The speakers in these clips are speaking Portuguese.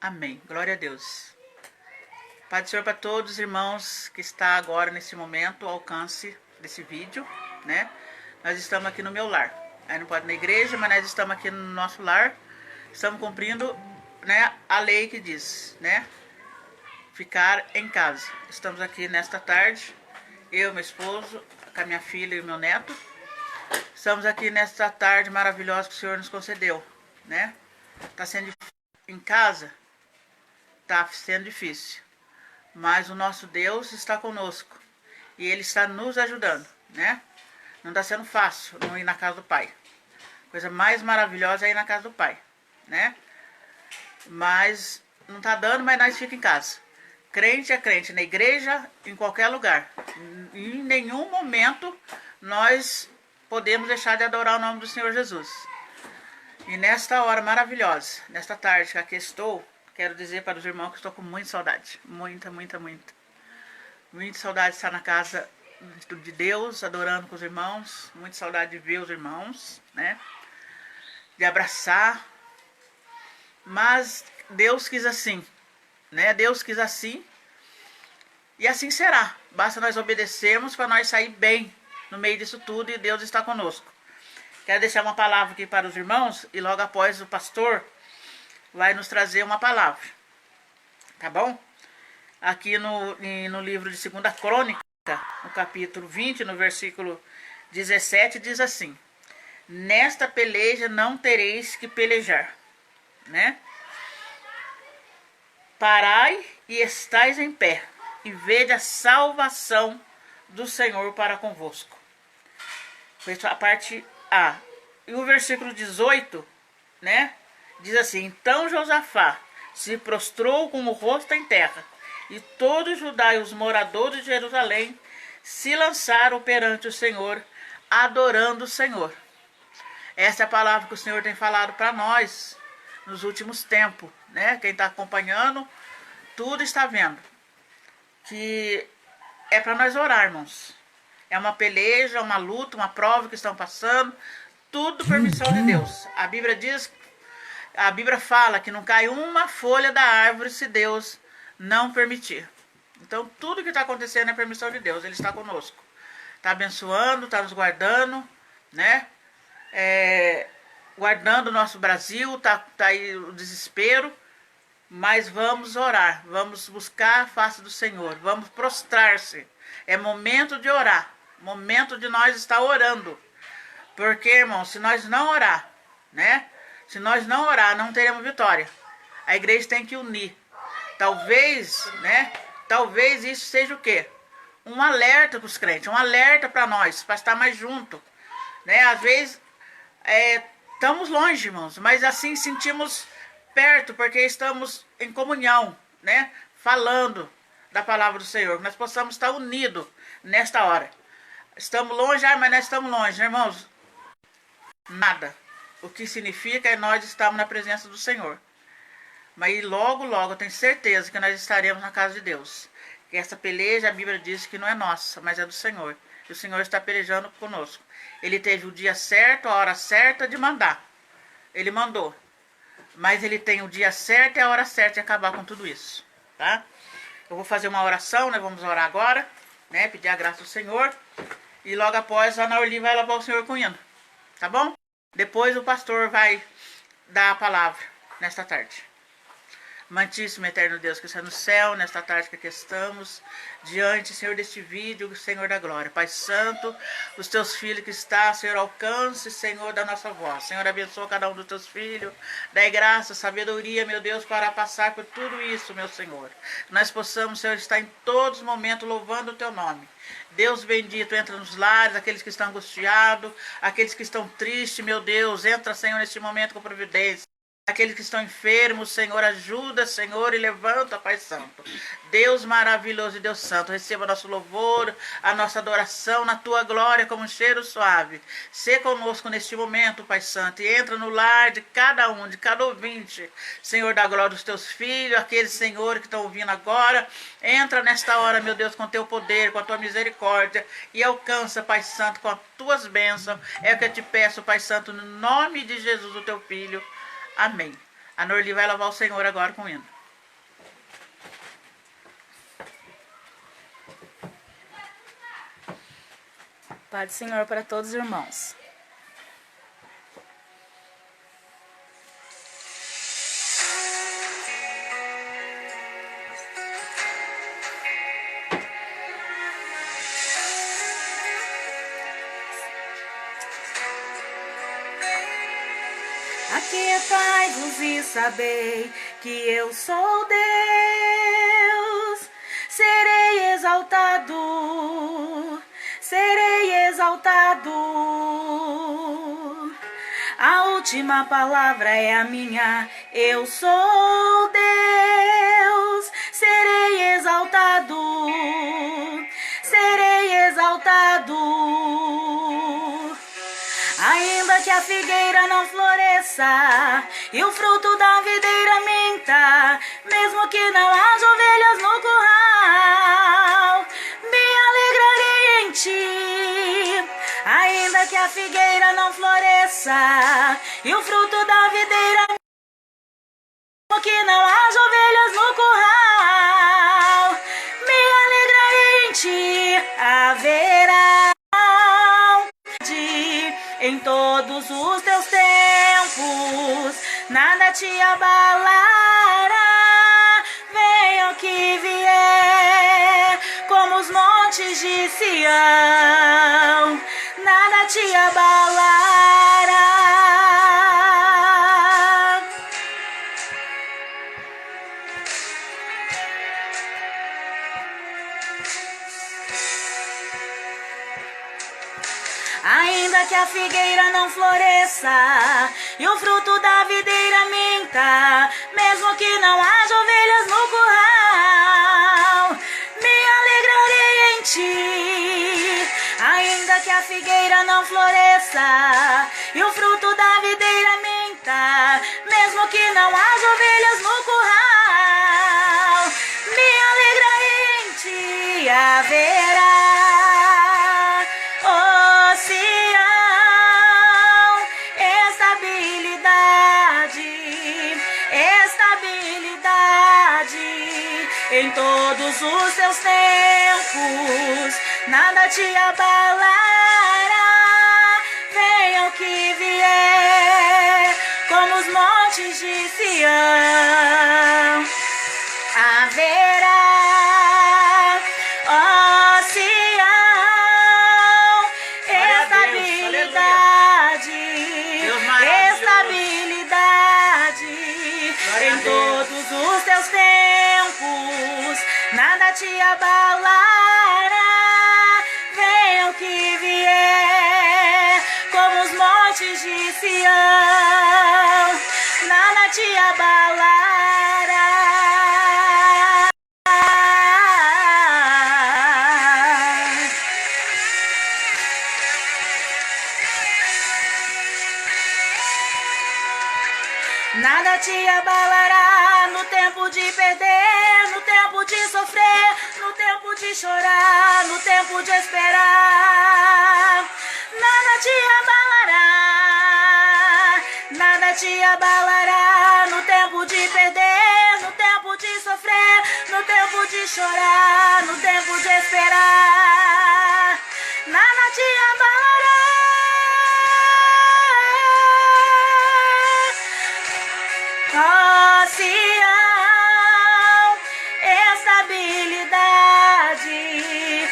Amém. Glória a Deus. Pai do Senhor para todos os irmãos que está agora nesse momento ao alcance desse vídeo, né? Nós estamos aqui no meu lar. Aí não pode ir na igreja, mas nós estamos aqui no nosso lar. Estamos cumprindo, né, a lei que diz, né? Ficar em casa. Estamos aqui nesta tarde, eu, meu esposo, com a minha filha e o meu neto. Estamos aqui nesta tarde maravilhosa que o Senhor nos concedeu, né? Está sendo difícil em casa, está sendo difícil, mas o nosso Deus está conosco e Ele está nos ajudando, né? Não está sendo fácil não ir na casa do Pai. Coisa mais maravilhosa é ir na casa do Pai, né? Mas não está dando, mas nós ficamos em casa. Crente é crente, na igreja, em qualquer lugar. Em nenhum momento nós podemos deixar de adorar o nome do Senhor Jesus. E nesta hora maravilhosa, nesta tarde que aqui estou, quero dizer para os irmãos que estou com muita saudade. Muita, muita, muita. Muita saudade de estar na casa de Deus, adorando com os irmãos. Muita saudade de ver os irmãos, né? De abraçar. Mas Deus quis assim, né? Deus quis assim. E assim será. Basta nós obedecermos para nós sair bem no meio disso tudo e Deus está conosco. Quero deixar uma palavra aqui para os irmãos e logo após o pastor vai nos trazer uma palavra. Tá bom? Aqui no livro de 2 Crônica, no capítulo 20, no versículo 17, diz assim: nesta peleja não tereis que pelejar, né? Parai e estais em pé, e vede a salvação do Senhor para convosco. A parte A. E o versículo 18, né? Diz assim: então Josafá se prostrou com o rosto em terra, e todo Judá e os moradores de Jerusalém se lançaram perante o Senhor, adorando o Senhor. Essa é a palavra que o Senhor tem falado para nós nos últimos tempos, né? Quem está acompanhando, tudo está vendo. Que é para nós orar, irmãos. É uma peleja, uma luta, uma prova que estão passando. Tudo permissão de Deus. A Bíblia fala que não cai uma folha da árvore se Deus não permitir. Então tudo que está acontecendo é permissão de Deus. Ele está conosco. Está abençoando, está nos guardando, né? Guardando o nosso Brasil. Tá aí o desespero. Mas vamos orar, vamos buscar a face do Senhor, vamos prostrar-se. É momento de orar, momento de nós estar orando. Porque, irmão, se nós não orar, né? Se nós não orar, não teremos vitória. A igreja tem que unir. Talvez, né? Talvez isso seja o quê? Um alerta para os crentes, um alerta para nós, para estar mais junto. Né? Às vezes, estamos longe, irmãos, mas assim sentimos perto, porque estamos em comunhão, né? Falando da palavra do Senhor. Que nós possamos estar unidos nesta hora. Estamos longe, mas nós estamos longe, né, irmãos? Nada. O que significa é nós estamos na presença do Senhor. Mas logo, logo, eu tenho certeza que nós estaremos na casa de Deus. Que essa peleja, a Bíblia diz que não é nossa, mas é do Senhor. E o Senhor está pelejando conosco. Ele teve o dia certo, a hora certa de mandar. Ele mandou. Mas ele tem o dia certo e a hora certa de acabar com tudo isso, tá? Eu vou fazer uma oração, né? Vamos orar agora, né? Pedir a graça do Senhor. E logo após a Ana Orli vai lavar o Senhor com hino, tá bom? Depois o pastor vai dar a palavra nesta tarde. Amantíssimo eterno Deus que está no céu, nesta tarde que aqui estamos, diante, Senhor, deste vídeo, Senhor da glória. Pai Santo, os teus filhos que está, Senhor, alcance, Senhor, da nossa voz. Senhor, abençoa cada um dos teus filhos, dai graça, sabedoria, meu Deus, para passar por tudo isso, meu Senhor. Nós possamos, Senhor, estar em todos os momentos louvando o teu nome. Deus bendito, entra nos lares, aqueles que estão angustiados, aqueles que estão tristes, meu Deus, entra, Senhor, neste momento com providência. Aqueles que estão enfermos, Senhor, ajuda, Senhor, e levanta, Pai Santo. Deus maravilhoso e Deus Santo, receba nosso louvor, a nossa adoração na Tua glória como um cheiro suave. Sê conosco neste momento, Pai Santo, e entra no lar de cada um, de cada ouvinte, Senhor, da glória dos Teus filhos, aqueles, Senhor, que estão ouvindo agora. Entra nesta hora, meu Deus, com Teu poder, com a Tua misericórdia, e alcança, Pai Santo, com as Tuas bênçãos. É o que eu te peço, Pai Santo, no nome de Jesus, o Teu Filho. Amém. A Norli vai louvar o Senhor agora com o hino. Paz do Senhor para todos os irmãos. Aquietai-vos e sabei que eu sou Deus. Serei exaltado, serei exaltado. A última palavra é a minha. Eu sou Deus. Serei exaltado, serei exaltado. Ainda que a figueira não floresça e o fruto da videira minta, mesmo que não haja ovelhas no curral, me alegrarei em ti. Ainda que a figueira não floresça e o fruto da videira minta, mesmo que não haja ovelhas no curral, me alegrarei em ti. Haverá em todos os teus tempos, nada te abalará. Venha o que vier, como os montes de Sião, nada te abalará. Ainda que a figueira não floresça e o fruto da videira minta, mesmo que não haja ovelhas no curral, me alegrarei em ti. Ainda que a figueira não floresça e o fruto da videira minta, mesmo que não haja ovelhas no curral, me alegrarei em ti. Haverá em todos os teus tempos, nada te abalará. Venha o que vier, como os montes de Sião. Haverá, ó Sião, estabilidade, estabilidade em todos os teus tempos, nada te abalará. Venha o que vier, como os montes de Sião, nada te abalará. Nada te abalará no tempo de perder, no tempo de sofrer, no tempo de chorar, no tempo de esperar. Nada te abalará, nada te abalará no tempo de perder, no tempo de sofrer, no tempo de chorar, no tempo de esperar. Nada te abalará. Ó Sião, estabilidade,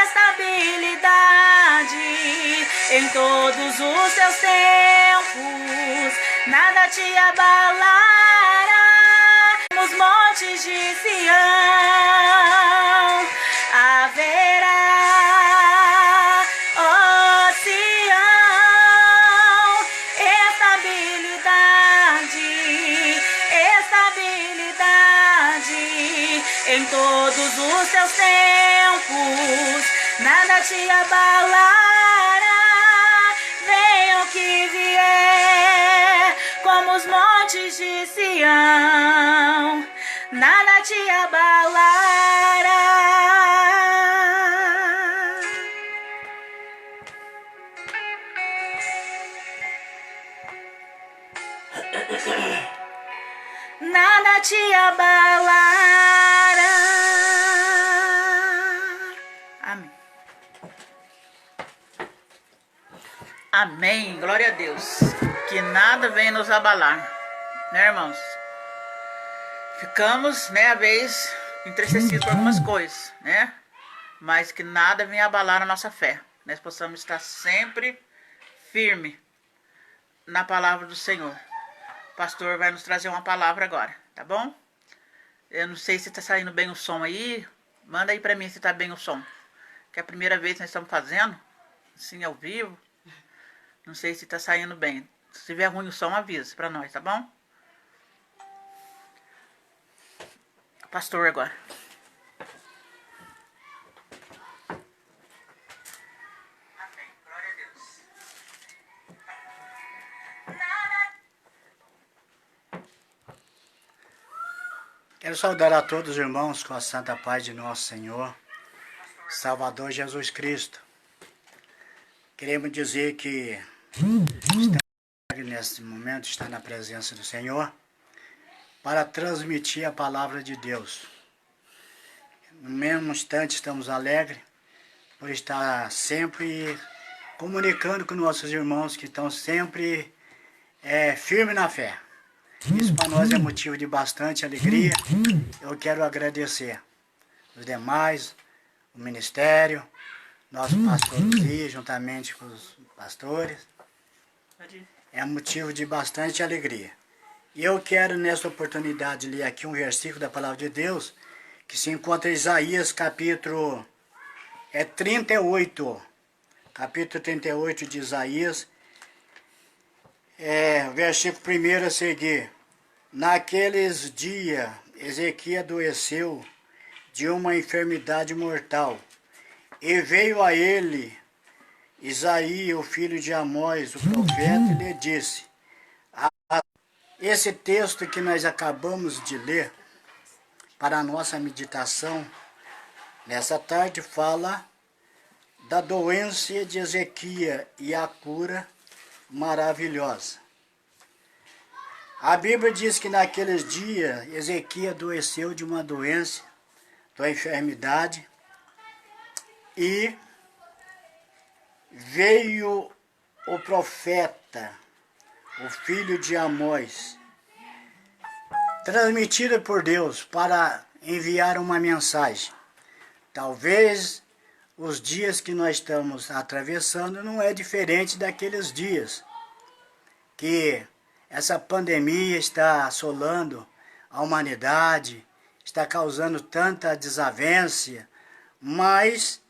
estabilidade em todos os teus tempos, nada te abalará. Nos montes de Sião haverá, ó Sião, estabilidade, estabilidade em todos os teus tempos, nada te abalará. Venha o que vier, como os montes de Sião, nada te abalará. Nada te abalará. Amém. Amém. Glória a Deus. Que nada venha nos abalar, né, irmãos? Ficamos, né, às vezes, entristecidos por algumas coisas, né? Mas que nada venha abalar a nossa fé. Nós possamos estar sempre firme na palavra do Senhor. O pastor vai nos trazer uma palavra agora, tá bom? Eu não sei se tá saindo bem o som aí. Manda aí pra mim se tá bem o som. Que é a primeira vez que nós estamos fazendo, assim, ao vivo. Não sei se tá saindo bem. Se tiver ruim o som, avisa pra nós, tá bom? Pastor agora. Amém. Glória a Deus. Quero saudar a todos os irmãos com a santa paz de nosso Senhor, Salvador Jesus Cristo. Queremos dizer que estamos nesse momento, está na presença do Senhor, para transmitir a palavra de Deus. No mesmo instante estamos alegres por estar sempre comunicando com nossos irmãos que estão sempre firmes na fé. Isso para nós é motivo de bastante alegria. Eu quero agradecer os demais, o ministério, nosso pastor Luiz, juntamente com os pastores. É motivo de bastante alegria. E eu quero, nesta oportunidade, ler aqui um versículo da Palavra de Deus, que se encontra em Isaías, capítulo 38. Capítulo 38 de Isaías, versículo 1 a seguir. Naqueles dias, Ezequias adoeceu de uma enfermidade mortal, e veio a ele Isaías, o filho de Amós, o profeta, e lhe disse... Esse texto que nós acabamos de ler, para a nossa meditação, nessa tarde, fala da doença de Ezequias e a cura maravilhosa. A Bíblia diz que naqueles dias, Ezequias adoeceu de uma doença, de uma enfermidade, e veio o profeta, o filho de Amós, transmitido por Deus para enviar uma mensagem. Talvez os dias que nós estamos atravessando não é diferente daqueles dias que essa pandemia está assolando a humanidade, está causando tanta desavença, mas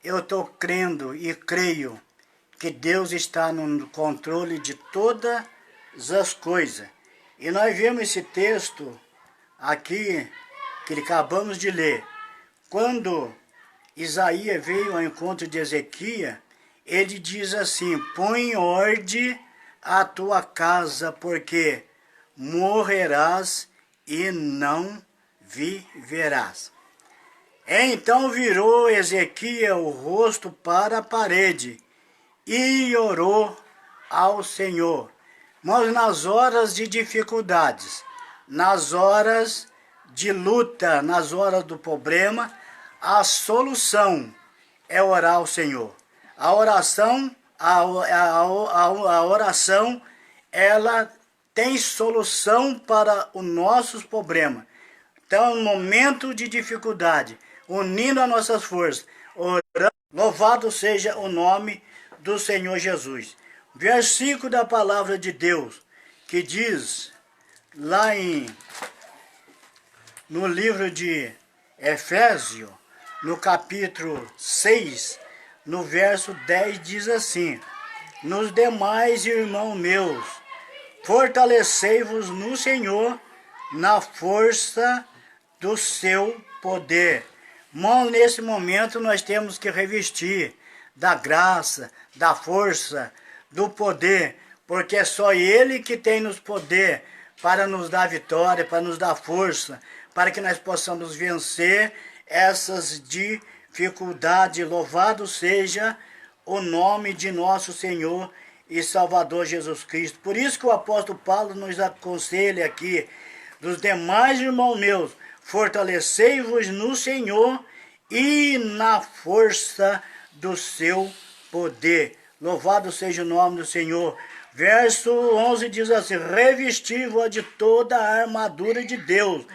eu estou crendo e creio que Deus está no controle de todas as coisas. E nós vemos esse texto aqui, que acabamos de ler. Quando Isaías veio ao encontro de Ezequias, ele diz assim: põe em ordem a tua casa, porque morrerás e não viverás. Então virou Ezequias o rosto para a parede, e orou ao Senhor. Mas nas horas de dificuldades, nas horas de luta, nas horas do problema, a solução é orar ao Senhor. A oração, ela tem solução para os nossos problemas. Então, no momento de dificuldade, unindo as nossas forças, orando, louvado seja o nome do Senhor Jesus. Versículo da palavra de Deus, que diz lá no livro de Efésios, no capítulo 6, no verso 10, diz assim: nos demais, irmãos meus, fortalecei-vos no Senhor, na força do seu poder. Irmão, nesse momento nós temos que revestir da graça, da força, do poder, porque é só Ele que tem nos poder para nos dar vitória, para nos dar força, para que nós possamos vencer essas dificuldades. Louvado seja o nome de nosso Senhor e Salvador Jesus Cristo. Por isso que o apóstolo Paulo nos aconselha aqui: dos demais irmãos meus, fortalecei-vos no Senhor e na força do seu poder. Louvado seja o nome do Senhor. Verso 11 diz assim: revesti-vos de toda a armadura de Deus,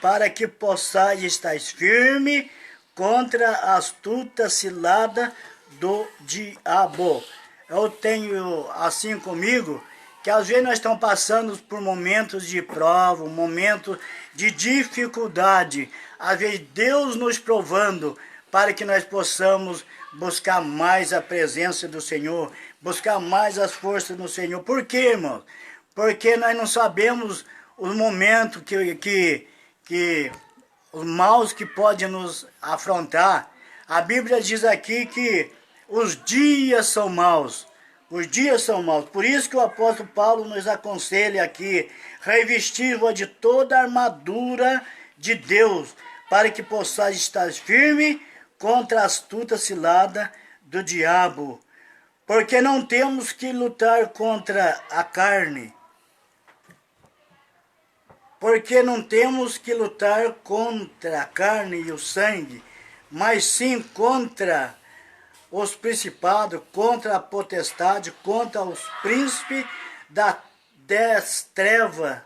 para que possais estar firme contra a astuta cilada do diabo. Eu tenho assim comigo, que às vezes nós estamos passando por momentos de prova, momentos de dificuldade. Às vezes Deus nos provando para que nós possamos buscar mais a presença do Senhor, buscar mais as forças do Senhor. Por quê, irmão? Porque nós não sabemos os momentos que os maus que podem nos afrontar. A Bíblia diz aqui que os dias são maus. Os dias são maus. Por isso que o apóstolo Paulo nos aconselha aqui: revesti-vos de toda a armadura de Deus, para que possais estar firme contra a astuta cilada do diabo. Porque não temos que lutar contra a carne. Porque não temos que lutar contra a carne e o sangue, mas sim contra os principados, contra a potestade, contra os príncipes das trevas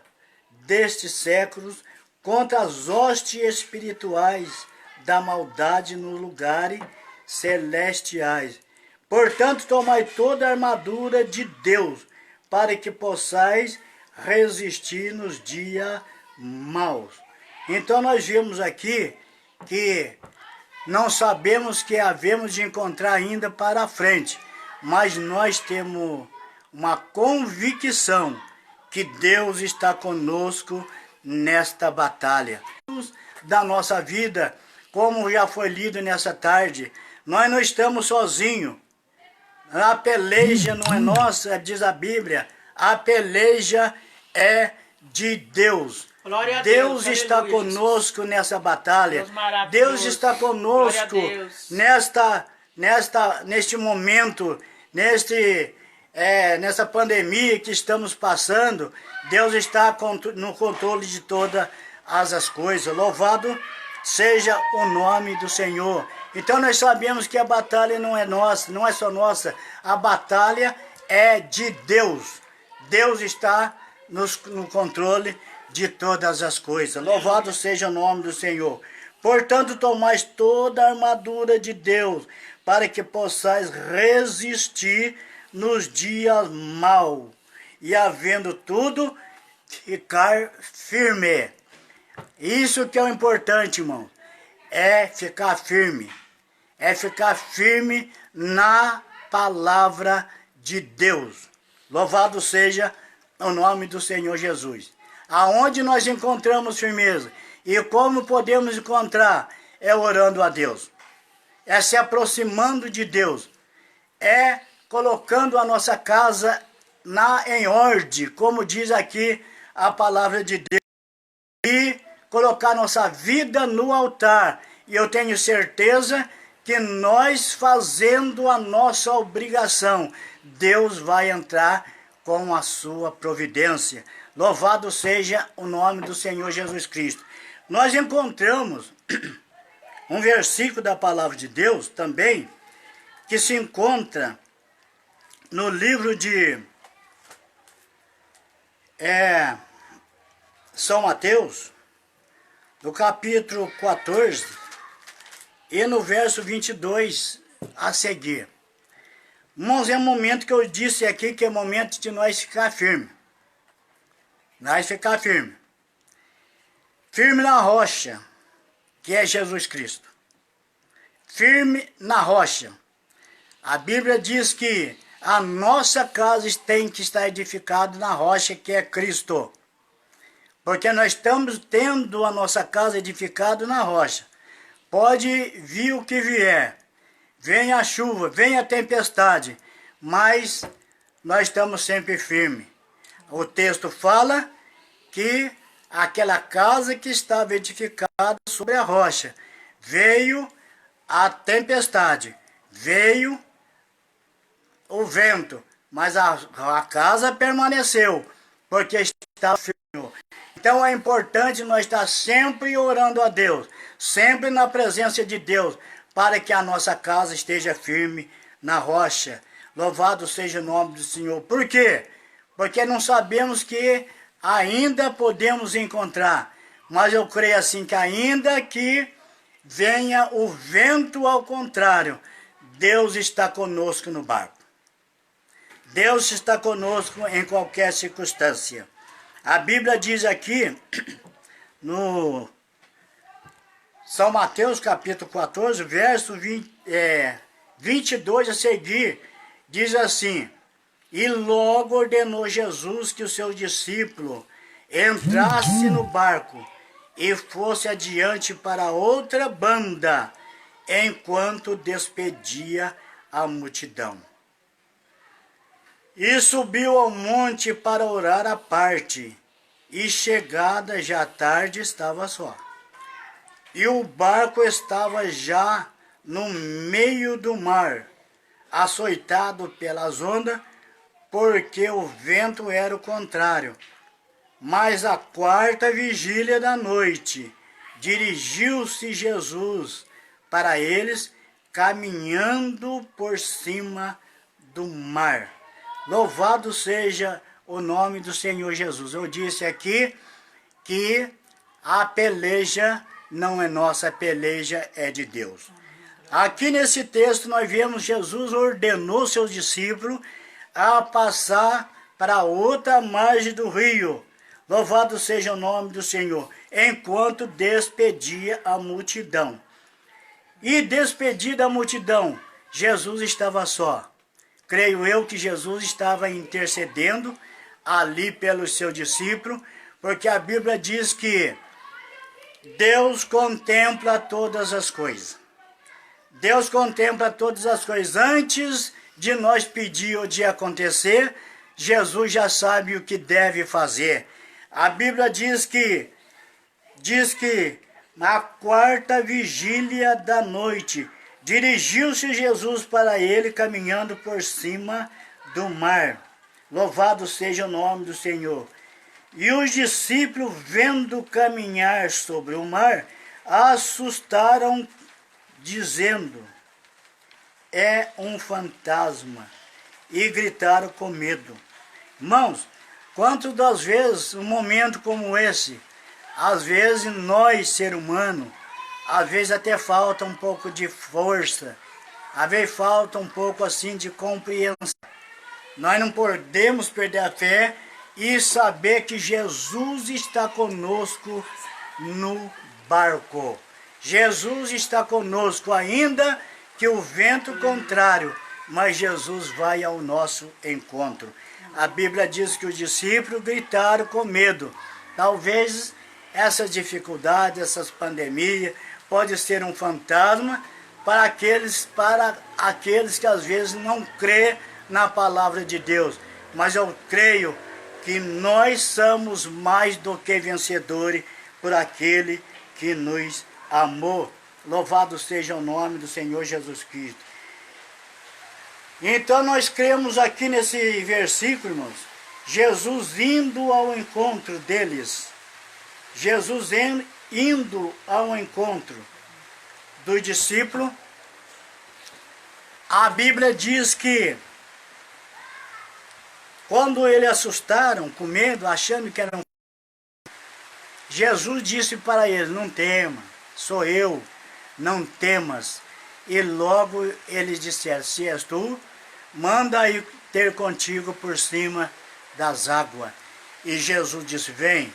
destes séculos, contra as hostes espirituais da maldade nos lugares celestiais. Portanto, tomai toda a armadura de Deus, para que possais resistir nos dias maus. Então nós vimos aqui que não sabemos que havemos de encontrar ainda para a frente, mas nós temos uma convicção que Deus está conosco nesta batalha da nossa vida. Como já foi lido nessa tarde, nós não estamos sozinhos. A peleja não é nossa, diz a Bíblia. A peleja é de Deus. Deus está aleluia, conosco Jesus. Nessa batalha. Deus Deus está conosco neste momento, nessa pandemia que estamos passando. Deus está no controle de todas as coisas. Louvado seja o nome do Senhor. Então nós sabemos que a batalha não é nossa, não é só nossa. A batalha é de Deus. Deus está no controle de todas as coisas. Louvado seja o nome do Senhor. Portanto, tomais toda a armadura de Deus, para que possais resistir nos dias maus, e havendo tudo, ficar firme. Isso que é o importante, irmão. É ficar firme. É ficar firme na palavra de Deus. Louvado seja o nome do Senhor Jesus. Aonde nós encontramos firmeza e como podemos encontrar é orando a Deus, é se aproximando de Deus, é colocando a nossa casa em ordem, como diz aqui a palavra de Deus, e colocar nossa vida no altar. E eu tenho certeza que nós fazendo a nossa obrigação, Deus vai entrar com a sua providência. Louvado seja o nome do Senhor Jesus Cristo. Nós encontramos um versículo da palavra de Deus também, que se encontra no livro de São Mateus, no capítulo 14, e no verso 22 a seguir. Irmãos, é um momento que eu disse aqui que é momento de nós ficar firme. Nós ficar firme. Firme na rocha, que é Jesus Cristo. Firme na rocha. A Bíblia diz que a nossa casa tem que estar edificada na rocha, que é Cristo. Porque nós estamos tendo a nossa casa edificada na rocha. Pode vir o que vier. Venha a chuva, venha a tempestade, mas nós estamos sempre firmes. O texto fala que aquela casa que estava edificada sobre a rocha, veio a tempestade, veio o vento, mas a casa permaneceu, porque estava firme. Então é importante nós estar sempre orando a Deus, sempre na presença de Deus, para que a nossa casa esteja firme na rocha. Louvado seja o nome do Senhor. Por quê? Porque não sabemos que ainda podemos encontrar. Mas eu creio assim que ainda que venha o vento ao contrário, Deus está conosco no barco. Deus está conosco em qualquer circunstância. A Bíblia diz aqui, no São Mateus capítulo 14, verso 22 a seguir, diz assim: e logo ordenou Jesus que o seu discípulo entrasse no barco e fosse adiante para outra banda, enquanto despedia a multidão. E subiu ao monte para orar à parte, e chegada já tarde estava só. E o barco estava já no meio do mar, açoitado pelas ondas, porque o vento era o contrário. Mas à quarta vigília da noite, dirigiu-se Jesus para eles, caminhando por cima do mar. Louvado seja o nome do Senhor Jesus. Eu disse aqui que a peleja não é nossa, a peleja é de Deus. Aqui nesse texto nós vemos Jesus ordenou seus discípulos a passar para outra margem do rio. Louvado seja o nome do Senhor, enquanto despedia a multidão. E despedida a multidão, Jesus estava só. Creio eu que Jesus estava intercedendo ali pelos seus discípulos, porque a Bíblia diz que Deus contempla todas as coisas. Deus contempla todas as coisas. Antes de nós pedir ou de acontecer, Jesus já sabe o que deve fazer. A Bíblia diz que na quarta vigília da noite, dirigiu-se Jesus para ele, caminhando por cima do mar. Louvado seja o nome do Senhor. E os discípulos, vendo caminhar sobre o mar, assustaram, dizendo: é um fantasma, e gritaram com medo. Irmãos, quantas das vezes, um momento como esse, às vezes nós, ser humano, às vezes até falta um pouco de força, às vezes falta um pouco assim de compreensão. Nós não podemos perder a fé e saber que Jesus está conosco no barco. Jesus está conosco, ainda que o vento contrário, mas Jesus vai ao nosso encontro. A Bíblia diz que os discípulos gritaram com medo. Talvez essa dificuldade, essas pandemias, pode ser um fantasma para aqueles que às vezes não crê na palavra de Deus. Mas eu creio que nós somos mais do que vencedores por aquele que nos amou. Louvado seja o nome do Senhor Jesus Cristo. Então nós cremos aqui nesse versículo, irmãos, Jesus indo ao encontro deles. Jesus indo ao encontro do discípulo. A Bíblia diz que quando eles assustaram, com medo, achando que eram, Jesus disse para eles: não tema, sou eu, não temas. E logo eles disseram: se és tu, manda ir ter contigo por cima das águas. E Jesus disse: vem.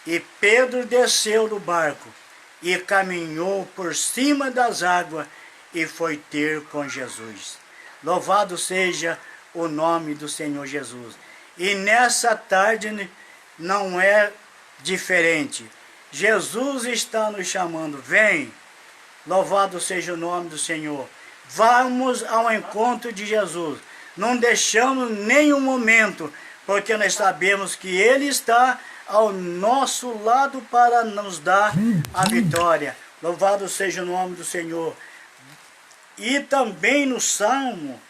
E Pedro desceu do barco e caminhou por cima das águas e foi ter com Jesus. Louvado seja o nome do Senhor Jesus. E nessa tarde não é diferente. Jesus está nos chamando: vem. Louvado seja o nome do Senhor. Vamos ao encontro de Jesus. Não deixamos nenhum momento, porque nós sabemos que Ele está ao nosso lado para nos dar a vitória. Louvado seja o nome do Senhor. E também no Salmo,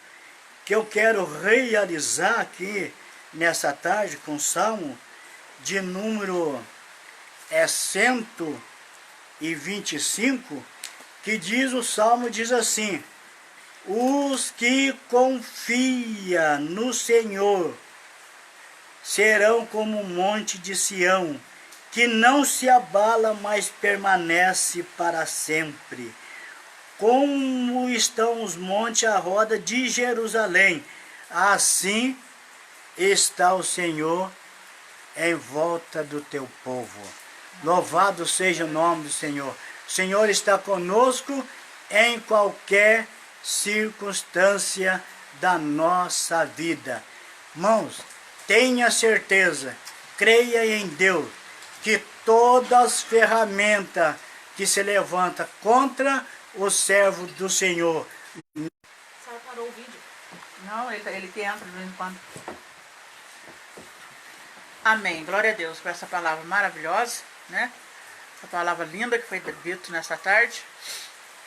que eu quero realizar aqui nessa tarde, com o Salmo de número 125, que diz, o Salmo diz assim: Os que confiam no Senhor serão como o monte de Sião, que não se abala, mas permanece para sempre. Como estão os montes à roda de Jerusalém, assim está o Senhor em volta do teu povo. Louvado seja o nome do Senhor. O Senhor está conosco em qualquer circunstância da nossa vida. Irmãos, tenha certeza, creia em Deus, que todas as ferramentas que se levantam contra o servo do Senhor. Só parou o vídeo. Não, ele que entra de vez em quando. Amém. Glória a Deus por essa palavra maravilhosa, né? Essa palavra linda que foi dita nessa tarde.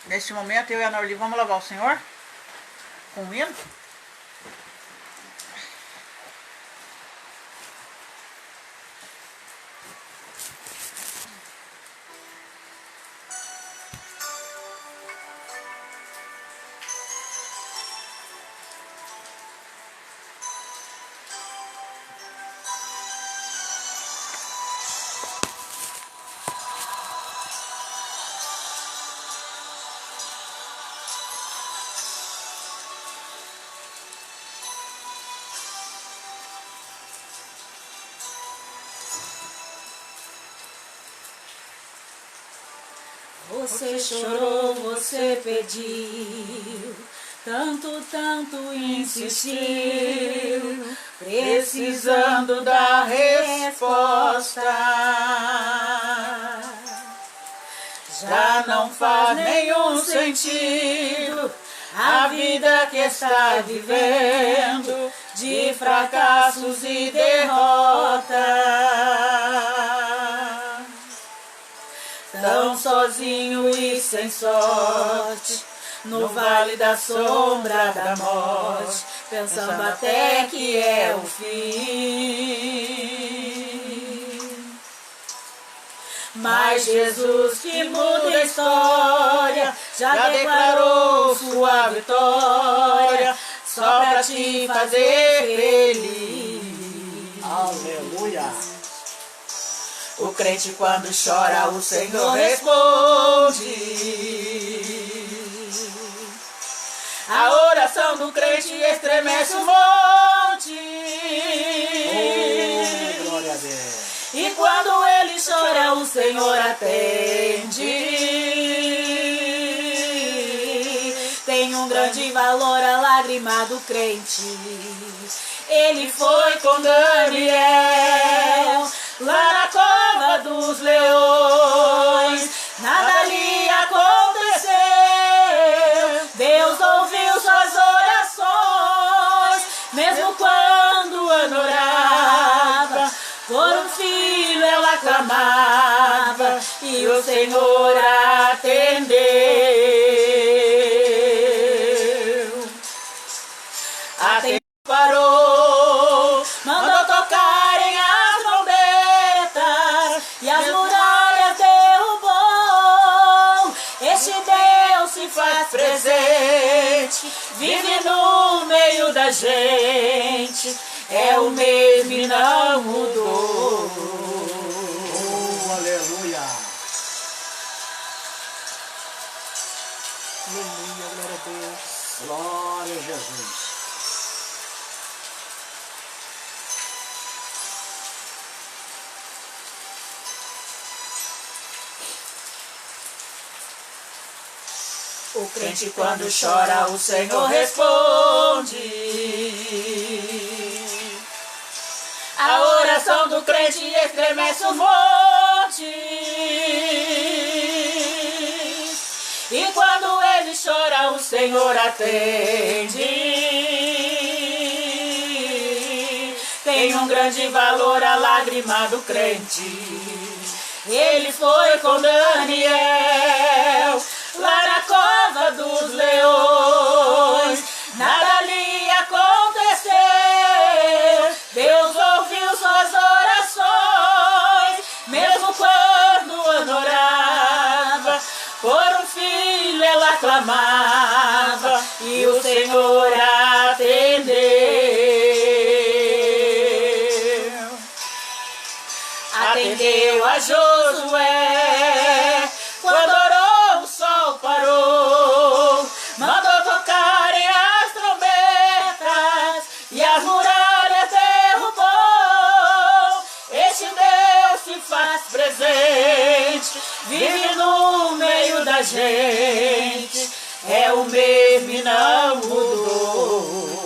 Neste momento, eu e a Norli vamos louvar o Senhor com um hino. Você chorou, você pediu, tanto, tanto insistiu, precisando da resposta. Já não faz nenhum sentido a vida que está vivendo, de fracassos e derrotas. Tão sozinho e sem sorte, no vale da sombra da morte, pensando até que é o fim. Mas Jesus, que muda a história, já declarou sua vitória, só pra te fazer feliz. Aleluia! O crente quando chora, o Senhor responde. A oração do crente estremece o monte. Oh, glória a Deus! E quando ele chora, o Senhor atende. Tem um grande valor a lágrima do crente. Ele foi com Daniel lá na cova dos leões, nada lhe aconteceu. Deus ouviu suas orações, mesmo quando adorava, por um filho ela clamava, e o Senhor atendeu. Atendeu, parou, mandou tocarem as trombetas e as muralhas derrubou. Este Deus se faz presente, vive no meio da gente, é o mesmo e não mudou. Oh, aleluia! Aleluia, glória a Deus. Glória a Jesus! O crente quando chora, o Senhor responde. A oração do crente estremece o monte. E quando ele chora, o Senhor atende. Tem um grande valor a lágrima do crente. Ele foi com Daniel lá na cova dos leões, nada lhe aconteceu. Deus ouviu suas orações, mesmo quando adorava, por um filho ela clamava e o Senhor atendeu. Atendeu a Josué, quando orou o sol parou, mandou tocarem as trombetas e as muralhas derrubou. Este Deus se faz presente, vive no meio da gente, é o mesmo e não mudou.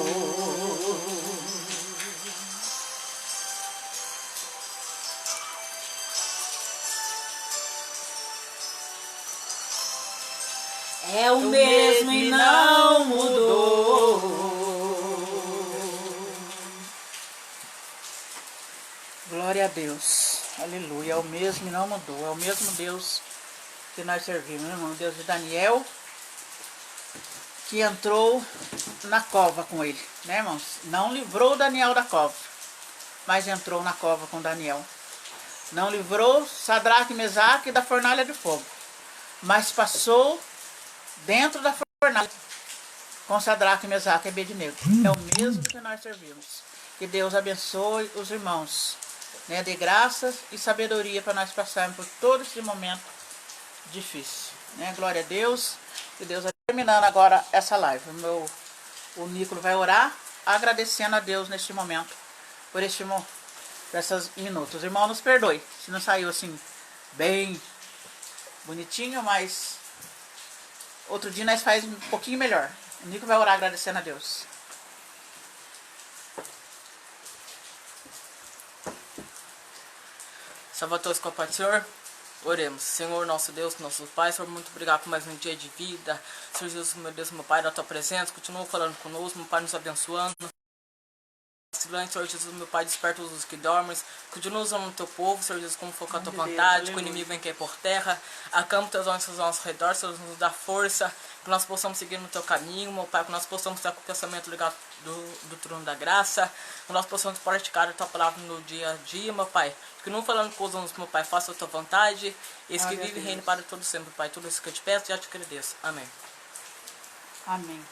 É o mesmo e não mudou. Glória a Deus, aleluia, é o mesmo e não mudou, é o mesmo Deus que nós servimos, irmão, o Deus de Daniel, que entrou na cova com ele, né, irmãos? Não livrou Daniel da cova, mas entrou na cova com Daniel. Não livrou Sadraque e Mesaque da fornalha de fogo, mas passou dentro da fornalha com Sadraque, Mesaque e Abednego. É o mesmo que nós servimos. Que Deus abençoe os irmãos, né? Dê graças e sabedoria para nós passarmos por todo esse momento difícil, né? Glória a Deus. Que Deus vai terminando agora essa live. O Nicola vai orar agradecendo a Deus neste momento por esses minutos. Irmão, nos perdoe se não saiu assim bem bonitinho, mas outro dia nós faz um pouquinho melhor. O Nico vai orar agradecendo a Deus. Salve a todos com a paz do Senhor. Oremos. Senhor, nosso Deus, nosso Pai, Senhor, muito obrigado por mais um dia de vida. Senhor Jesus, meu Deus, meu Pai, da tua presença, continua falando conosco, meu Pai, nos abençoando. Senhor Jesus, meu Pai, desperta os que dormem, continua usando o teu povo, Senhor Jesus, como for com a tua vontade, que o inimigo vem cair por terra, acampa teus anjos ao nosso redor, Senhor, nos dá força, que nós possamos seguir no teu caminho, meu Pai, que nós possamos estar com o pensamento ligado do trono da graça, que nós possamos praticar a tua palavra no dia a dia, meu Pai, que não falando com os homens, meu Pai, faça a tua vontade, esse que vive e reina para todo sempre, Pai, tudo isso que eu te peço, já te agradeço. Amém. Amém.